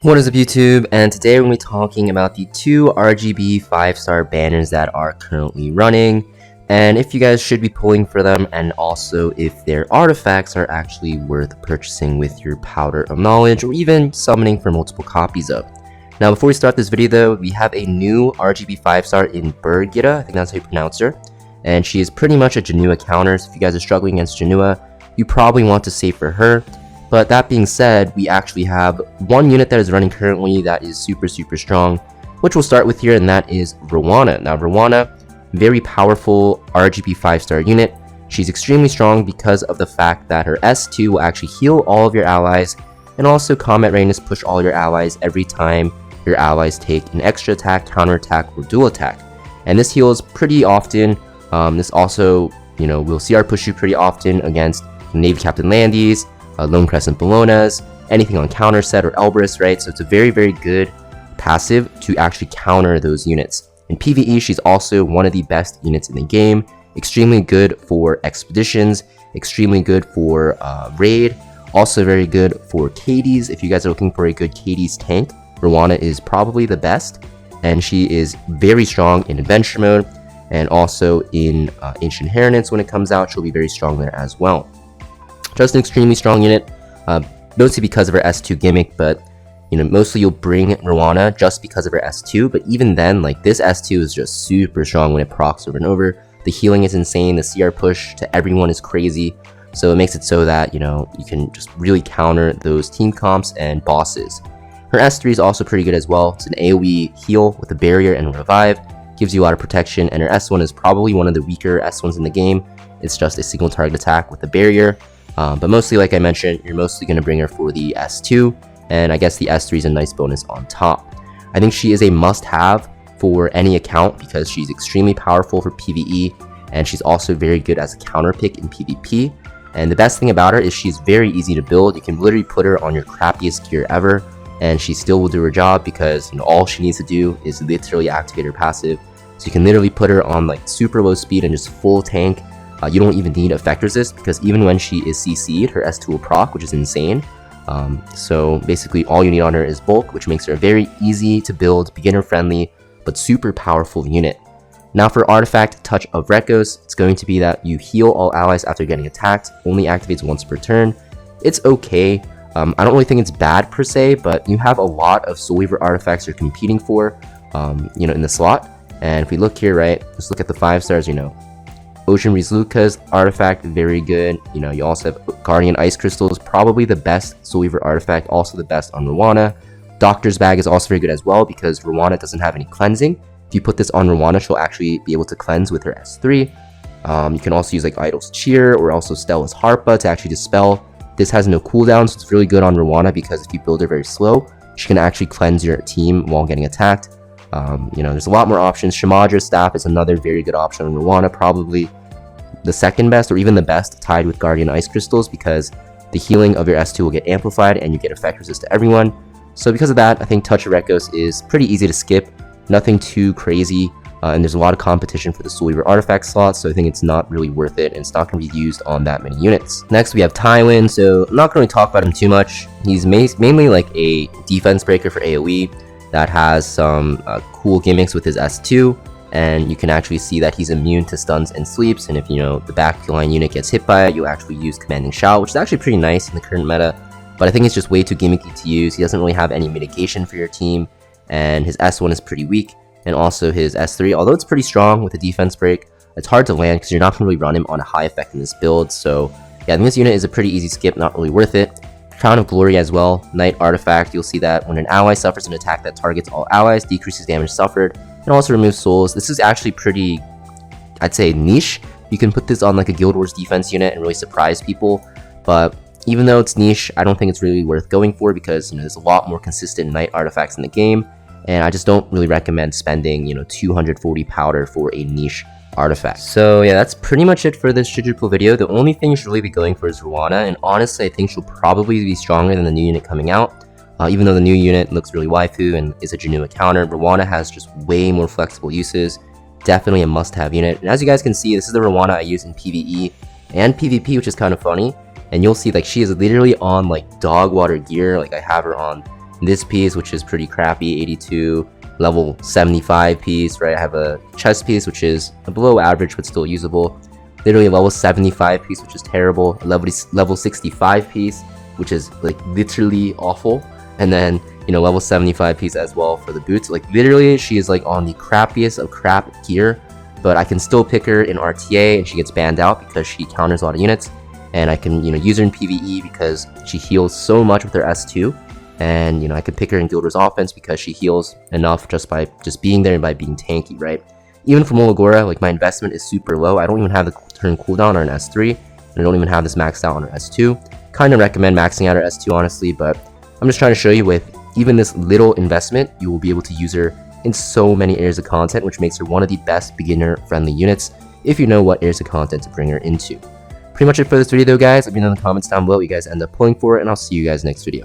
What is up YouTube, and today we're going to be talking about the two RGB 5-star banners that are currently running, and if you guys should be pulling for them, and also if their artifacts are actually worth purchasing with your Powder of Knowledge, or even summoning for multiple copies of. Now before we start this video though, we have a new RGB 5-star in Birgitta, I think that's how you pronounce her, and she is pretty much a Janua counter, so if you guys are struggling against Janua, you probably want to save for her. But that being said, we actually have one unit that is running currently that is super strong, which we'll start with here, and that is Roana. Now Roana, very powerful RGB 5-star unit. She's extremely strong because of the fact that her S2 will actually heal all of your allies, and also combat readiness push all your allies every time your allies take an extra attack, counter attack, or dual attack. And this heals pretty often. This also, we'll see our push you pretty often against Navy Captain Landies, Lone Crescent Bellonas, anything on counter set or Elbrus, right? So it's a very good passive to actually counter those units. In PvE, she's also one of the best units in the game. Extremely good for expeditions, extremely good for raid, also very good for KDs. If you guys are looking for a good KDs tank, Roana is probably the best, and she is very strong in adventure mode, and also in Ancient Inheritance when it comes out, she'll be very strong there as well. Just an extremely strong unit, mostly because of her S2 gimmick, but mostly you'll bring Roana just because of her S2, but even then, like, this S2 is just super strong when it procs over and over. The healing is insane, the CR push to everyone is crazy, so it makes it so that, you can just really counter those team comps and bosses. Her S3 is also pretty good as well. It's an AoE heal with a barrier and a revive, gives you a lot of protection, and her S1 is probably one of the weaker S1s in the game. It's just a single target attack with a barrier. But mostly, like I mentioned, you're mostly going to bring her for the S2, and I guess the S3 is a nice bonus on top. I think she is a must-have for any account because she's extremely powerful for PvE, and she's also very good as a counter pick in PvP. And the best thing about her is she's very easy to build. You can literally put her on your crappiest gear ever, and she still will do her job because all she needs to do is literally activate her passive. So you can literally put her on like super low speed and just full tank. You don't even need effect resist because even when she is CC'd, her S2 will proc, which is insane. So basically all you need on her is bulk, which makes her a very easy to build, beginner friendly, but super powerful unit. Now for artifact Touch of Reos, it's going to be that you heal all allies after getting attacked, only activates once per turn. It's okay. I don't really think it's bad per se, but you have a lot of Soul Weaver artifacts you're competing for, in the slot. And if we look here, right, just look at the 5 stars, Ocean Breeze Luca's artifact, very good. You also have Guardian Ice Crystals, probably the best Soul Weaver artifact, also the best on Roana. Doctor's Bag is also very good as well because Roana doesn't have any cleansing. If you put this on Roana, she'll actually be able to cleanse with her S3. You can also use like Idol's Cheer or also Stella's Harpa to actually dispel. This has no cooldown, so it's really good on Roana because if you build her very slow, she can actually cleanse your team while getting attacked. There's a lot more options. Shamadra's Staff is another very good option on Roana, probably the second best or even the best, tied with Guardian Ice Crystals, because the healing of your S2 will get amplified and you get effect resist to everyone. So because of that, I think Touch of Reos is pretty easy to skip, nothing too crazy, and there's a lot of competition for the Soul Weaver artifact slot, so I think it's not really worth it and it's not going to be used on that many units. Next we have Tywin, so I'm not going to talk about him too much. He's mainly like a defense breaker for AoE that has some cool gimmicks with his S2, and you can actually see that he's immune to stuns and sleeps, and if the backline unit gets hit by it, you actually use Commanding Shout, which is actually pretty nice in the current meta, but I think it's just way too gimmicky to use. He doesn't really have any mitigation for your team, and his S1 is pretty weak, and also his S3, although it's pretty strong with a defense break, it's hard to land because you're not going to really run him on a high effectiveness build. So yeah, I think this unit is a pretty easy skip, not really worth it. Crown of Glory as well, Knight artifact, you'll see that when an ally suffers an attack that targets all allies, decreases damage suffered, and also removes souls. This is actually pretty, I'd say, niche. You can put this on like a Guild Wars defense unit and really surprise people, but even though it's niche, I don't think it's really worth going for because there's a lot more consistent Knight artifacts in the game, and I just don't really recommend spending 240 powder for a niche artifact. So yeah, that's pretty much it for this Shijupul video. The only thing you should really be going for is Roana, and honestly I think she'll probably be stronger than the new unit coming out. Even though the new unit looks really waifu and is a Janua counter, Roana has just way more flexible uses. Definitely a must-have unit. And as you guys can see, this is the Roana I use in PvE and PvP, which is kind of funny. And you'll see like she is literally on like dog water gear. Like I have her on this piece, which is pretty crappy, 82, level 75 piece, right? I have a chest piece, which is below average, but still usable. Literally a level 75 piece, which is terrible. A level 65 piece, which is like literally awful. And then, you know, level 75 piece as well for the boots. Like literally, she is like on the crappiest of crap gear, but I can still pick her in RTA and she gets banned out because she counters a lot of units. And I can, you know, use her in PvE because she heals so much with her S2. And, you know, I can pick her in Guild Wars offense because she heals enough just by being there and by being tanky, right? Even for Molagora, like my investment is super low. I don't even have the turn cooldown on an S3, and I don't even have this maxed out on her S2. Kind of recommend maxing out her S2 honestly, but I'm just trying to show you with even this little investment, you will be able to use her in so many areas of content, which makes her one of the best beginner-friendly units if you know what areas of content to bring her into. Pretty much it for this video though, guys. Let me know in the comments down below what you guys end up pulling for, and I'll see you guys next video.